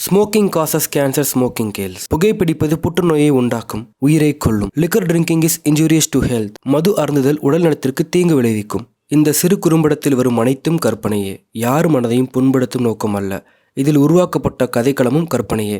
Smoking causes cancer, smoking kills. புகைப்பிடிப்பது புற்றுநோயை உண்டாக்கும், உயிரை கொல்லும். Liquor drinking is injurious to health. மது அருந்துதல் உடல் நலத்திற்கு தீங்கு விளைவிக்கும். இந்த சிறு குறும்படத்தில் வரும் அனைத்தும் கற்பனையே, யார் மனதையும் புண்படுத்தும் நோக்கம் அல்ல. இதில் உருவாக்கப்பட்ட கதைக்களமும் கற்பனையே.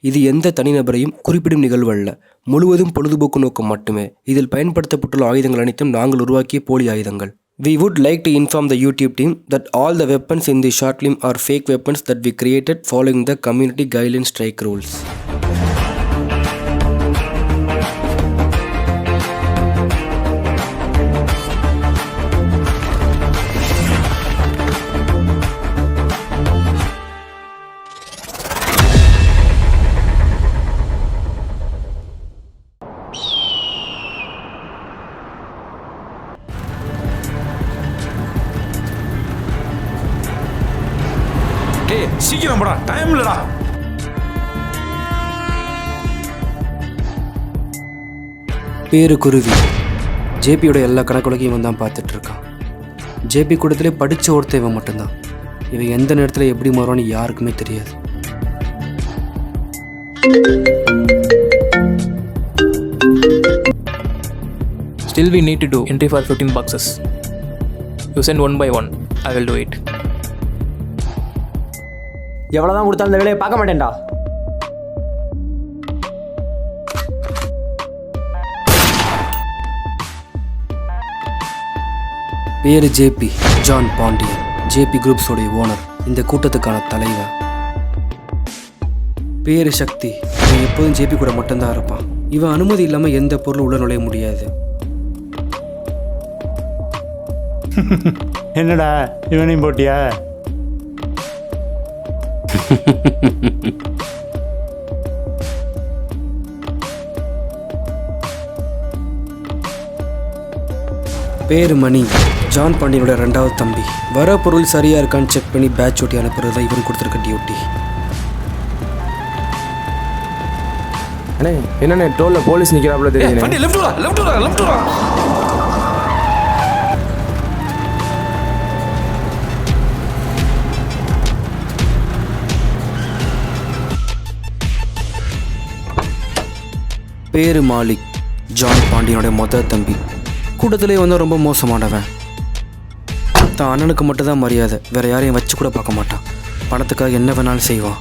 இது எந்த தனிநபரையும் குறிப்பிடும் நிகழ்வல்ல, முழுவதும் பொழுதுபோக்கு நோக்கம் மட்டுமே. இதில் பயன்படுத்தப்பட்டுள்ள ஆயுதங்கள் அனைத்தும் நாங்கள் உருவாக்கிய போலி ஆயுதங்கள். We would like to inform the YouTube team that all the weapons in the short film are fake weapons that we created following the community guideline strike rules. சீக்கிரம் போடா, டைம் இல்லடா. பேரு குருவி. ஜேபியோட எல்லா கணக்குலகையும் இவன் தான் பார்த்துட்டு இருக்கான். ஜேபி கூடத்திலே படித்த ஒருத்தன் இவன் மட்டும்தான். இவன் எந்த நேரத்தில் எப்படி மாறுவான்னு யாருக்குமே தெரியாது. Still we need to do entry for 15 boxes. You send one by one. I will do it. எவ்வளோதான் கொடுத்தாலும் இந்த வேலையை பார்க்க மாட்டேன்டா. பேரு ஜேபி, ஜான் பாண்டியன். ஜேபி குரூப்ஸோடைய ஓனர், இந்த கூட்டத்துக்கான தலைவர். பேரு சக்தி. இவன் எப்போதும் ஜேபி கூட மட்டும்தான் இருப்பான். இவன் அனுமதி இல்லாமல் எந்த பொருளும் உள்ள நுழைய முடியாது. என்னடா இவனையும் போட்டியா? பேரு மணி, ஜான் பாண்டியனோட 2வது தம்பி. வர பொருள் சரியா இருக்கான்னு செக் பண்ணி பேட்ச் ஓட்டி அனுப்புறது தான் இவன் கொடுத்துருக்க டியூட்டி. அண்ணே என்னண்ணே டோல்ல போலீஸ் நிற்கிறாப்புல தெரியுது. வண்டி லெஃப்ட் வா, லெஃப்ட் வா, லெஃப்ட் வா. பேரு மாலிக், ஜான் பாண்டியனோட மொதல் தம்பி. கூட்டத்திலே வந்து ரொம்ப மோசமானவன். தான் அண்ணனுக்கு மட்டும்தான் மரியாதை, வேற யாரையும் வச்சு கூட பார்க்க மாட்டான். பணத்துக்காக என்ன வேணாலும் செய்வான்.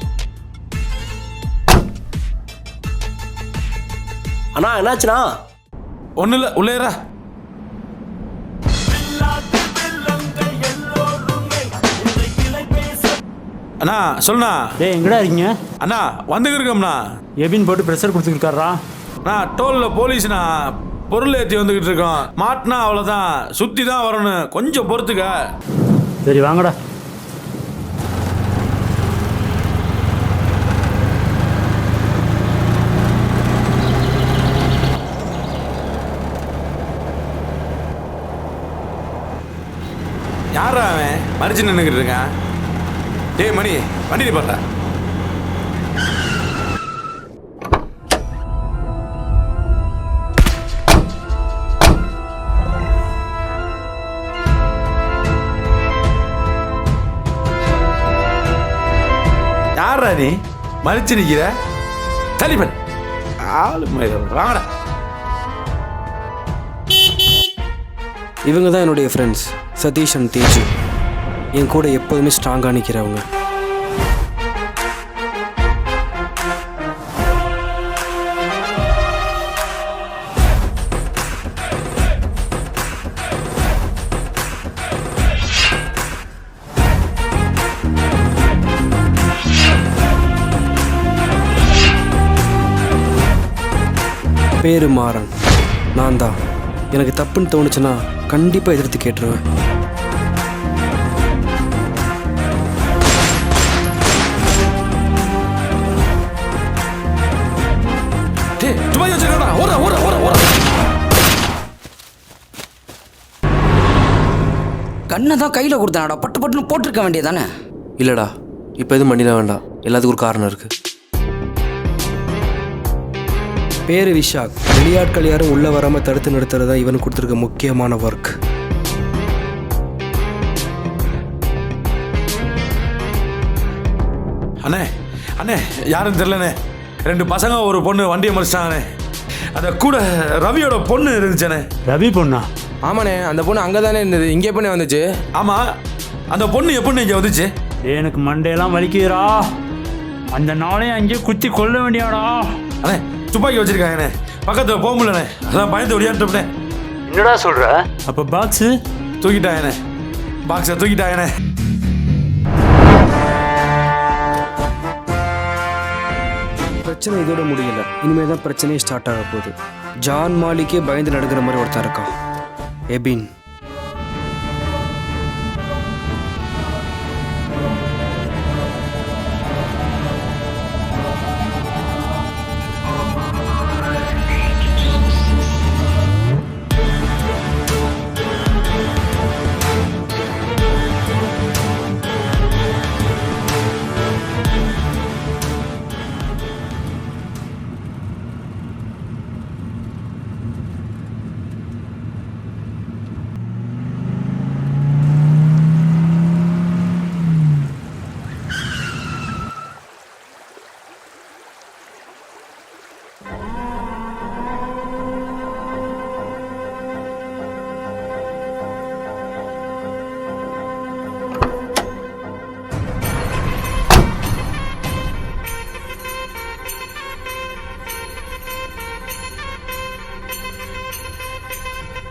அண்ணா என்னாச்சுண்ணா? ஒன்றும் இல்லை, உள்ளேரா. அண்ணா சொல்லுண்ணா. டேய் எங்கடா இருக்கீங்க? அண்ணா வந்துக்கிருக்கோம்ண்ணா. எபின் போட்டு ப்ரெஷர் கொடுத்துருக்காரா? நான் டோலில் போலீஸ்ண்ணா, பொருள் ஏற்றி வந்துக்கிட்டு இருக்கோம். மாட்டினா அவ்வளோதான், சுற்றி தான் வரணும், கொஞ்சம் பொறுத்துக்க. சரி வாங்கடா. யாரா அவன் மறிச்சு நின்றுக்கிட்டு இருக்கான்? டேய் மணி, வண்டி பார்த்தா. யாரா நீ மறிச்சு நிற்கிற? தலிபன் ஆளு வாங்கடா. இவங்க தான் என்னுடைய ஃப்ரெண்ட்ஸ் சதீஷ் அண்ட் தேஜு. என் கூட எப்போதுமே ஸ்ட்ராங்காக நிற்கிறவங்க. பேரு மாறன். நான் தான். எனக்கு தப்புன்னு தோணுச்சுன்னா கண்டிப்பாக எதிர்த்து கேட்டுருவேன். கண்ணை தான் கையில் கொடுத்தானடா, பட்டு பட்டுன்னு போட்டிருக்க வேண்டியதானே? இல்லைடா, இப்போ எதுவும் பண்ணிட வேண்டாம், எல்லாத்துக்கும் ஒரு காரணம் இருக்குது. பேரு விஷாக். வெளியாட்கள் யாரும் உள்ளே வராமல் தடுத்து நிறுத்துறது தான் இவனுக்கு கொடுத்துருக்க முக்கியமான ஒர்க். அண்ணே அண்ணே யாருன்னு தெரியலண்ணே, 2 பசங்க ஒரு பொண்ணு வண்டியை மறிச்சிட்டாங்கண்ணே. அந்த கூட ரவியோட பொண்ணு இருந்துச்சுண்ணே. ரவி பொண்ணா? ஆமாண்ணே, அந்த பொண்ணு அங்கே தானே இருந்தது, இங்கே பண்ணி வந்துச்சு. ஆமாம், அந்த பொண்ணு எப்படின்னு இங்கே வந்துச்சு? எனக்கு மண்டையெல்லாம் வலிக்குதுடா. அந்த நாளையும் அங்கேயே குத்தி கொல்ல வேண்டியாடா. அண்ணே துப்பாக்கி வச்சிருக்காங்கண்ணே, பக்கத்தில் போக முடியலண்ணே, அதான் பயந்து ஒடியான்ட்டோம்ண்ணே. என்னடா சொல்ற? அப்போ பாக்ஸு தூக்கிட்டாங்கண்ணே, பாக்ஸை தூக்கிட்டாங்கண்ணே. பிரச்சனை இதோட முடியல, இனிமேல் தான் பிரச்சனையே ஸ்டார்ட் ஆக போகுது. ஜான் மாலிக்கே பயந்து நடுக்கிற மாதிரி ஒருத்தன் இருக்கான், எபின்.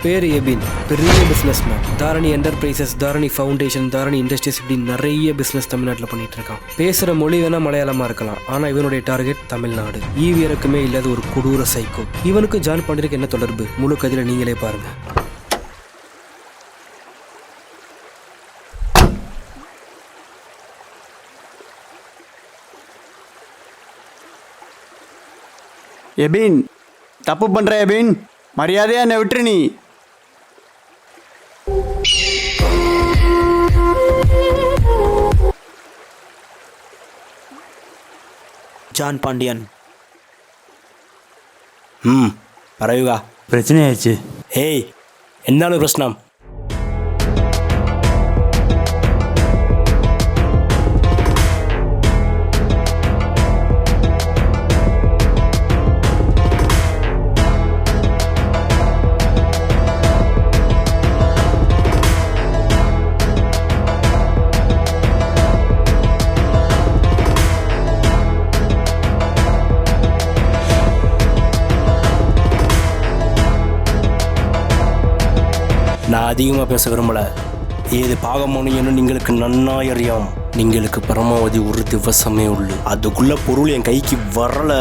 பேர் எபின், பெரிய business man. Dharani enterprises, Dharani foundation, Dharani industries, இப்படி நிறைய பிஸ்னஸ் தமிழ்நாட்டில் பண்ணிட்டு இருக்கான். பேசுகிற மொழி வேணால் மலையாளமாக இருக்கலாம், ஆனால் இவனுடைய டார்கெட் தமிழ்நாடு. ஈவி இறக்குமே இல்லாத ஒரு கொடூர சைக்கோ. இவனுக்கு ஜான் பாண்டியனுக்கு என்ன தொடர்பு? முழு கதையில் நீங்களே பாருங்கள். எபின், தப்பு பண்ற எபின், மரியாதையா என்னை விட்டுரு நீ. ஜான் பாண்டியன். പറയുക. பிரச்சனையாச்சு. ഏയ് എന്താണ് പ്രശ്നം? நான் அதிகமாக பேச விரும்பலை. ஏது பாகமோனியன்னு நீங்களுக்கு நன்னாய் அறியாம். நீங்களுக்கு பரமாவதி ஒரு திவசமே உள்ளு. அதுக்குள்ள பொருள் என் கைக்கு வரல.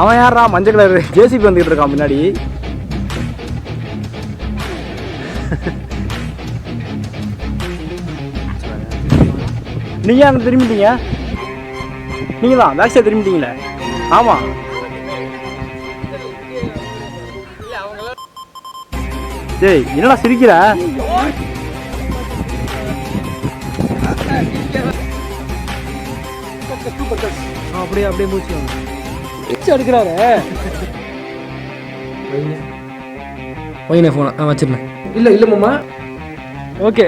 அவன் யாரா மஞ்சள் கலர் ஜேசிபி வந்துகிட்டு இருக்கான் பின்னாடி. நீங்க அங்கே திரும்பிட்டீங்க? நீங்க தான் பேக் சைடு திரும்பிட்டீங்களே. ஆமாம். டேய் என்னடா சிரிக்கிற? அப்படியே மூச்சு எடுக்கிறாரு. வைனே ஃபோனை வச்சிருந்தேன். இல்லை மாமா. ஓகே.